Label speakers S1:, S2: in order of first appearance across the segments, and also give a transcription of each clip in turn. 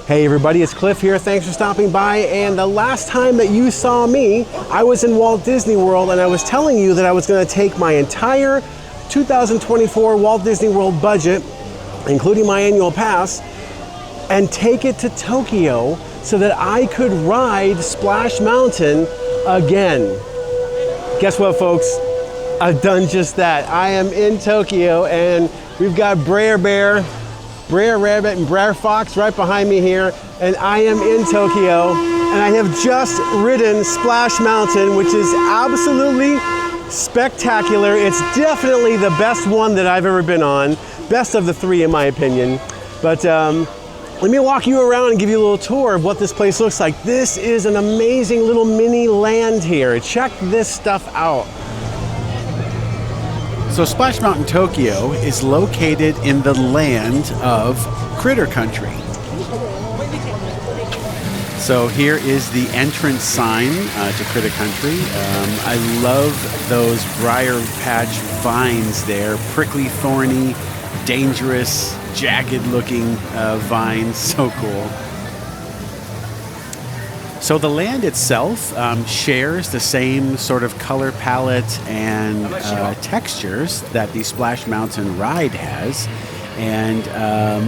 S1: Hey everybody, it's Cliff here. Thanks for stopping by. And the last time that you saw me, I was in Walt Disney World and I was telling you that I was going to take my entire 2024 Walt Disney World budget, including my annual pass, and take it to Tokyo so that I could ride Splash Mountain again. Guess what, folks? I've done just that. I am in Tokyo and we've got Brer Bear, Brer Rabbit, and Brer Fox right behind me here, and I am in Tokyo, and I have just ridden Splash Mountain, which is absolutely spectacular. It's definitely the best one that I've ever been on, best of the three in my opinion. But let me walk you around and give you a little tour of what this place looks like. This is an amazing little mini land here. Check this stuff out.
S2: So Splash Mountain Tokyo is located in the land of Critter Country. So here is the entrance sign to Critter Country. I love those briar patch vines there, prickly, thorny, dangerous, jagged looking vines, so cool. So the land itself shares the same sort of color palette and textures that the Splash Mountain ride has, and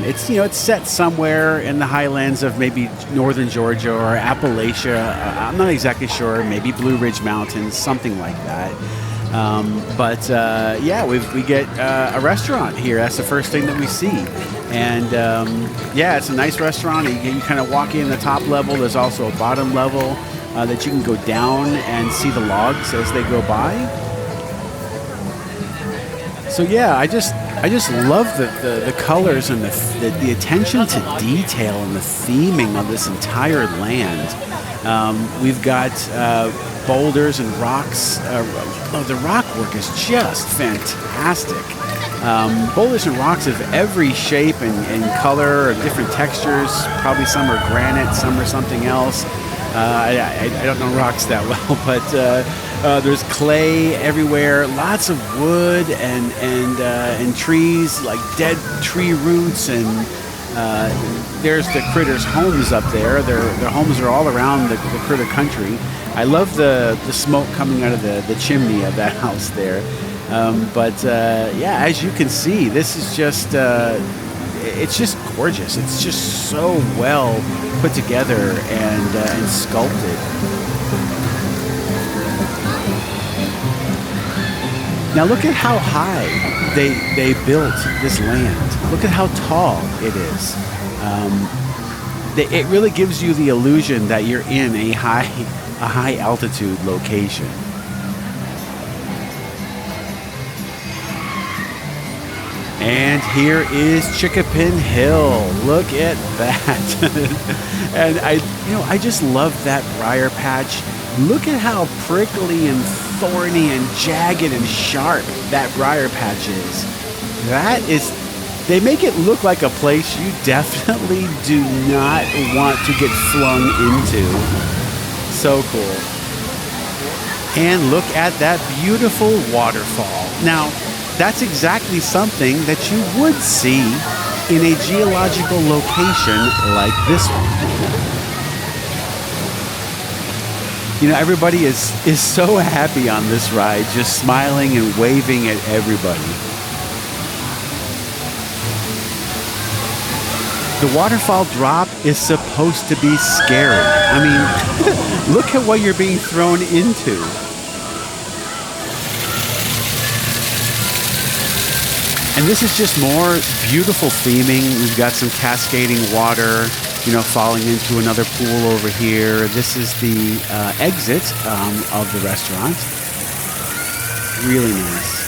S2: it's set somewhere in the highlands of maybe northern Georgia or Appalachia. I'm not exactly sure. Maybe Blue Ridge Mountains, something like that. We get a restaurant here. That's the first thing that we see. And it's a nice restaurant. You kind of walk in the top level. There's also a bottom level that you can go down and see the logs as they go by. So yeah, I just love the colors and the attention to detail and the theming of this entire land. We've got boulders and rocks. The rock work is just fantastic. Boulders and rocks of every shape and color, or different textures. Probably some are granite, some are something else. I don't know rocks that well, but there's clay everywhere. Lots of wood and trees, like dead tree roots, and there's the critters' homes up there. Their homes are all around the Critter Country. I love the smoke coming out of the chimney of that house there. As you can see, this is just, it's just gorgeous. It's just so well put together and sculpted. Now look at how high they built this land. Look at how tall it is. It really gives you the illusion that you're in a high altitude location. And here is Chickapin Hill. Look at that. And I just love that briar patch. Look at how prickly and thorny and jagged and sharp that briar patch is. They make it look like a place you definitely do not want to get flung into. So cool. And look at that beautiful waterfall. Now, that's exactly something that you would see in a geological location like this one. Everybody is so happy on this ride, just smiling and waving at everybody. The waterfall drop is supposed to be scary. I mean, look at what you're being thrown into. And this is just more beautiful theming. We've got some cascading water, falling into another pool over here. This is the exit of the restaurant. Really nice.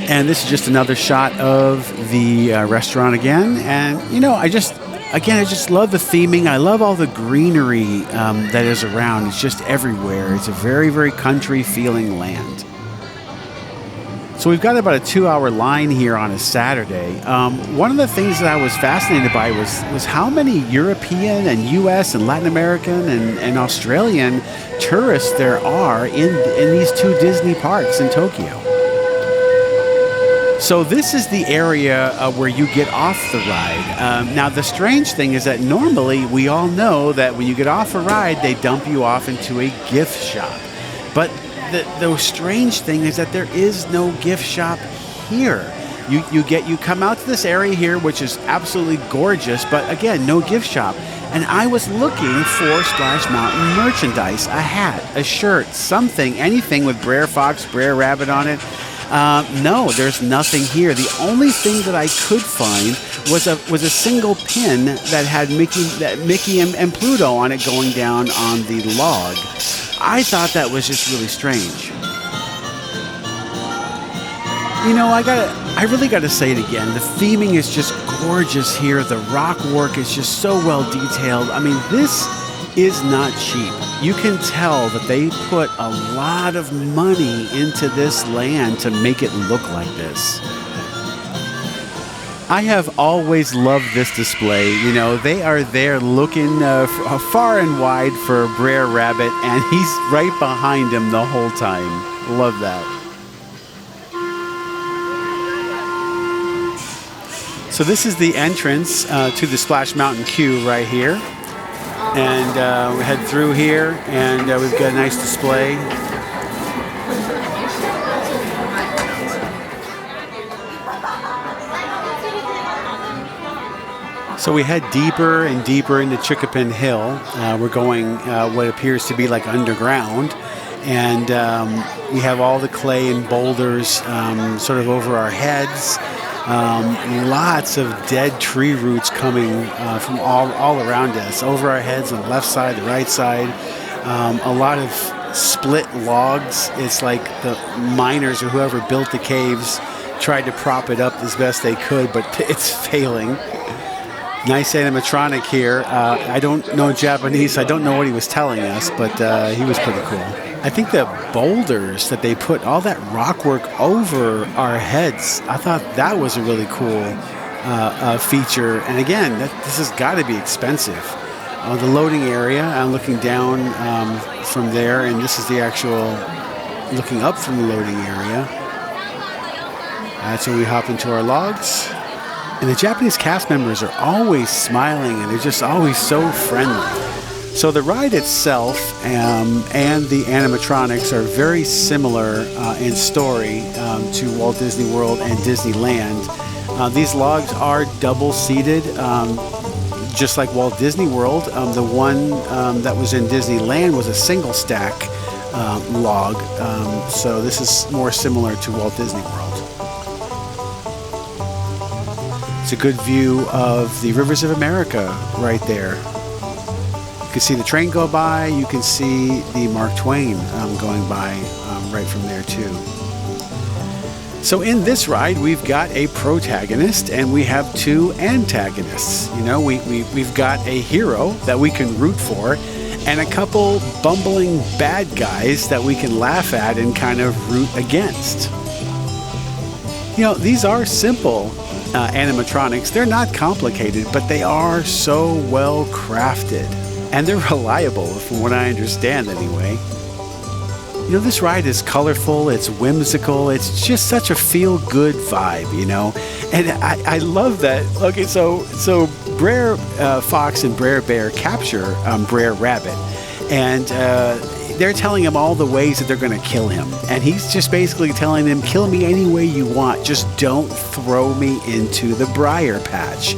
S2: And this is just another shot of the restaurant again. And, I just love the theming. I love all the greenery that is around. It's just everywhere. It's a very, very country feeling land. So we've got about a 2-hour line here on a Saturday. One of the things that I was fascinated by was how many European and U.S. and Latin American and Australian tourists there are in these two Disney parks in Tokyo. So this is the area where you get off the ride. Now the strange thing is that normally we all know that when you get off a ride, they dump you off into a gift shop. But the strange thing is that there is no gift shop here. You come out to this area here, which is absolutely gorgeous, but again, no gift shop. And I was looking for Splash Mountain merchandise, a hat, a shirt, something, anything with Brer Fox, Brer Rabbit on it. No, there's nothing here. The only thing that I could find was a single pin that had Mickey and Pluto on it going down on the log. I thought that was just really strange. You know, I really gotta say it again. The theming is just gorgeous here. The rock work is just so well detailed. I mean, this is not cheap. You can tell that they put a lot of money into this land to make it look like this. I have always loved this display. You know, they are there looking far and wide for Brer Rabbit, and he's right behind him the whole time. Love that. So this is the entrance to the Splash Mountain queue right here. And we head through here, and we've got a nice display. So we head deeper and deeper into Chickapin Hill. We're going what appears to be like underground. And we have all the clay and boulders sort of over our heads. Lots of dead tree roots coming from all around us, over our heads on the left side, the right side. A lot of split logs. It's like the miners or whoever built the caves tried to prop it up as best they could, but it's failing. Nice animatronic here. I don't know Japanese. I don't know what he was telling us, but he was pretty cool. I think the boulders that they put all that rock work over our heads, I thought that was a really cool feature. And again, this has got to be expensive. The loading area, I'm looking down from there, and this is the actual looking up from the loading area. That's when we hop into our logs. And the Japanese cast members are always smiling, and they're just always so friendly. So the ride itself and the animatronics are very similar in story to Walt Disney World and Disneyland. These logs are double-seated, just like Walt Disney World. The one that was in Disneyland was a single-stack log, so this is more similar to Walt Disney World. It's a good view of the Rivers of America right there. You can see the train go by. You can see the Mark Twain going by right from there too. So in this ride, we've got a protagonist and we have two antagonists. You know, we've got a hero that we can root for and a couple bumbling bad guys that we can laugh at and kind of root against. You know, these are simple animatronics. They're not complicated, but they are so well crafted. And they're reliable, from what I understand anyway. You know, this ride is colorful, it's whimsical, it's just such a feel-good vibe, you know? And I love that. Okay, so Brer Fox and Brer Bear capture Brer Rabbit. And they're telling him all the ways that they're going to kill him. And he's just basically telling them, kill me any way you want, just don't throw me into the briar patch.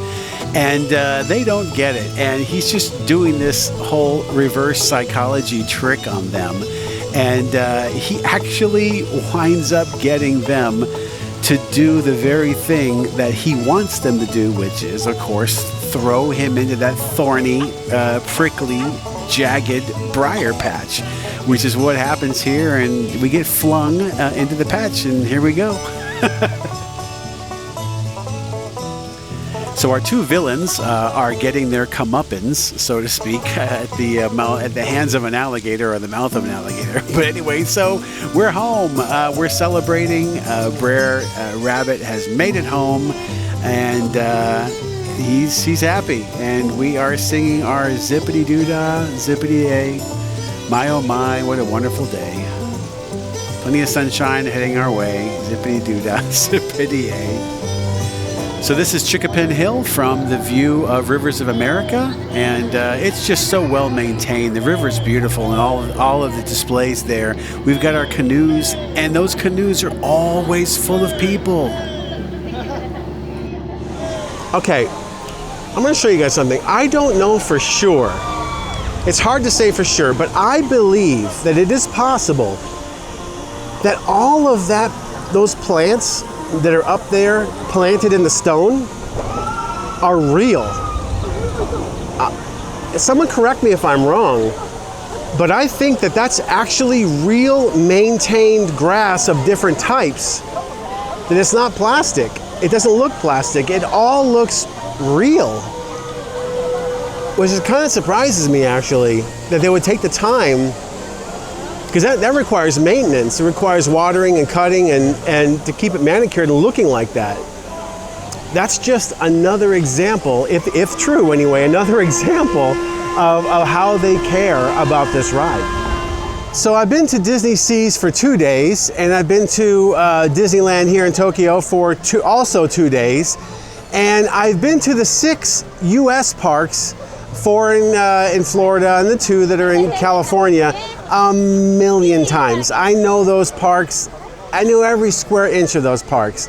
S2: And they don't get it. And he's just doing this whole reverse psychology trick on them. And he actually winds up getting them to do the very thing that he wants them to do, which is, of course, throw him into that thorny, prickly, jagged briar patch, which is what happens here. And we get flung into the patch, and here we go. So our two villains are getting their comeuppance, so to speak, at the hands of an alligator or the mouth of an alligator. But anyway, so we're home. We're celebrating. Brer Rabbit has made it home, and he's happy. And we are singing our zippity-doo-dah, zippity-day. My, oh my, what a wonderful day. Plenty of sunshine heading our way. Zippity-doo-dah, zippity-yay. So this is Chickapin Hill from the view of Rivers of America, and it's just so well maintained. The river's beautiful, and all of the displays there. We've got our canoes, and those canoes are always full of people.
S1: Okay, I'm going to show you guys something. I don't know for sure. It's hard to say for sure, but I believe that it is possible that all of those plants that are up there planted in the stone are real. Someone correct me if I'm wrong, but I think that that's actually real maintained grass of different types. That it's not plastic. It doesn't look plastic. It all looks real. Which kind of surprises me, actually, that they would take the time, because that requires maintenance. It requires watering and cutting and to keep it manicured and looking like that. That's just another example, if true anyway, another example of how they care about this ride. So I've been to Disney Seas for 2 days, and I've been to Disneyland here in Tokyo for also 2 days. And I've been to the 6 US parks, 4 in Florida and the 2 that are in California, a million times. I know those parks. I knew every square inch of those parks.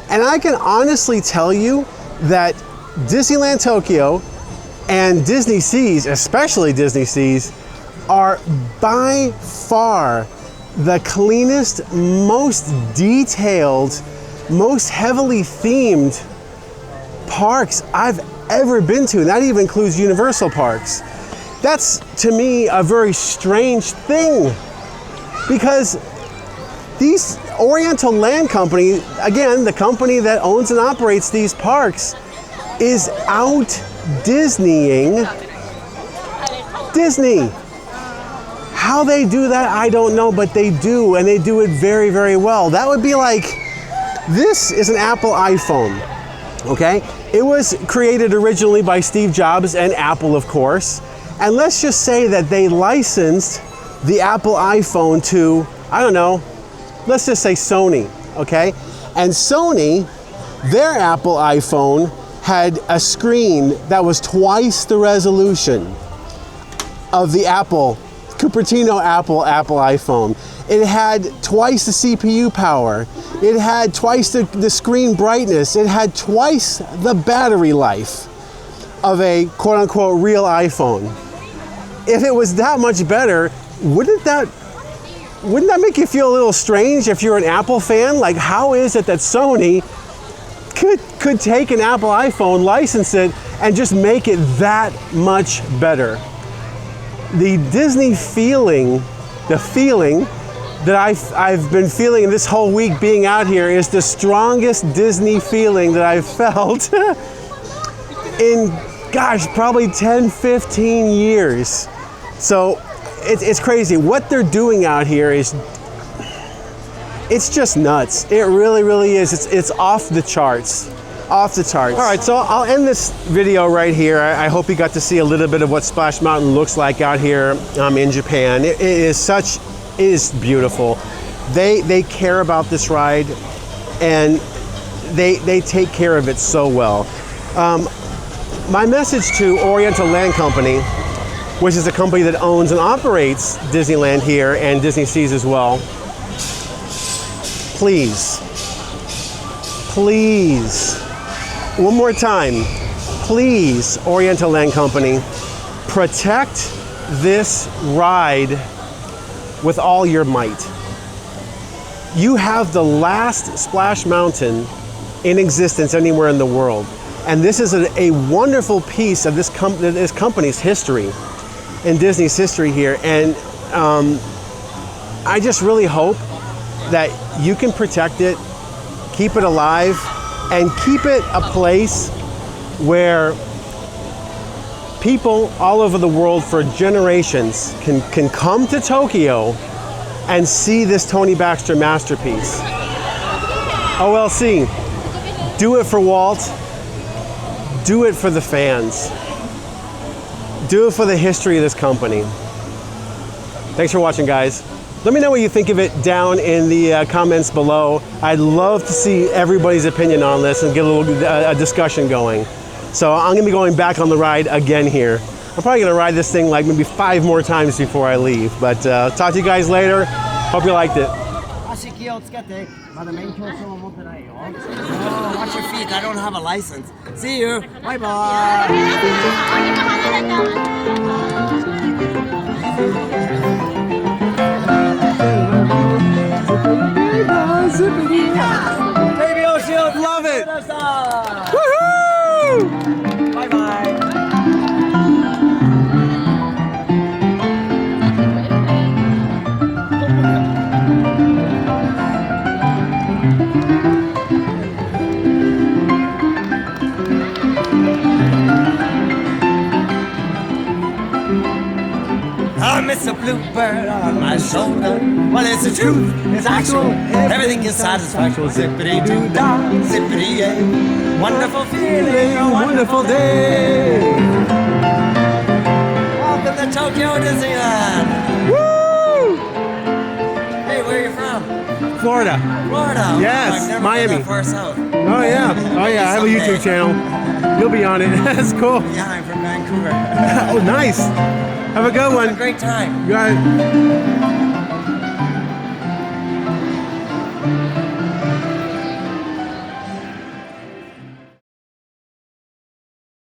S1: And I can honestly tell you that Disneyland Tokyo and Disney Seas, especially Disney Seas, are by far the cleanest, most detailed, most heavily themed parks I've ever been to. And that even includes Universal parks. That's, to me, a very strange thing, because these Oriental Land Company, again, the company that owns and operates these parks, is out Disneying Disney. How they do that, I don't know, but they do, and they do it very, very well. That would be like, this is an Apple iPhone, okay? It was created originally by Steve Jobs and Apple, of course. And let's just say that they licensed the Apple iPhone to, I don't know, let's just say Sony, okay? And Sony, their Apple iPhone had a screen that was twice the resolution of the Cupertino Apple iPhone. It had twice the CPU power. It had twice the screen brightness. It had twice the battery life of a quote-unquote real iPhone. If it was that much better, wouldn't that make you feel a little strange if you're an Apple fan? Like, how is it that Sony could take an Apple iPhone, license it, and just make it that much better? The Disney feeling, the feeling that I've been feeling this whole week being out here is the strongest Disney feeling that I've felt in, gosh, probably 10, 15 years. So it's crazy. What they're doing out here is, it's just nuts. It really, really is. It's off the charts. Off the charts. All right, so I'll end this video right here. I hope you got to see a little bit of what Splash Mountain looks like out here in Japan. It is beautiful. They care about this ride, and they take care of it so well. My message to Oriental Land Company, which is a company that owns and operates Disneyland here and Disney Seas as well, please, one more time, please, Oriental Land Company, protect this ride with all your might. You have the last Splash Mountain in existence anywhere in the world. And this is a wonderful piece of this company's history and Disney's history here. And I just really hope that you can protect it, keep it alive, and keep it a place where people all over the world for generations can come to Tokyo and see this Tony Baxter masterpiece. OLC, do it for Walt. Do it for the fans. Do it for the history of this company. Thanks for watching, guys. Let me know what you think of it down in the comments below. I'd love to see everybody's opinion on this and get a little a discussion going. So I'm gonna be going back on the ride again here. I'm probably gonna ride this thing like maybe 5 more times before I leave. But talk to you guys later. Hope you liked it.
S3: Watch your feet. I don't have a license. See you. Bye bye.
S1: Baby Ocean, love it! Woohoo!
S3: Bye bye. I miss a bluebird on my shoulder. Well, it's the truth, it's actual. Everything is satisfactual. Zippity doo dah, zippity yay. Wonderful feeling, a wonderful day. Welcome to Tokyo Disneyland.
S1: Woo!
S3: Hey, where are you from?
S1: Florida.
S3: Florida.
S1: Yes,
S3: I've never
S1: Miami.
S3: been that far south.
S1: Oh yeah. Oh yeah, I have a YouTube channel. You'll be on it. That's cool.
S3: Yeah, I'm from Vancouver.
S1: Oh, nice. Have a good one.
S3: Great time.
S1: You got it.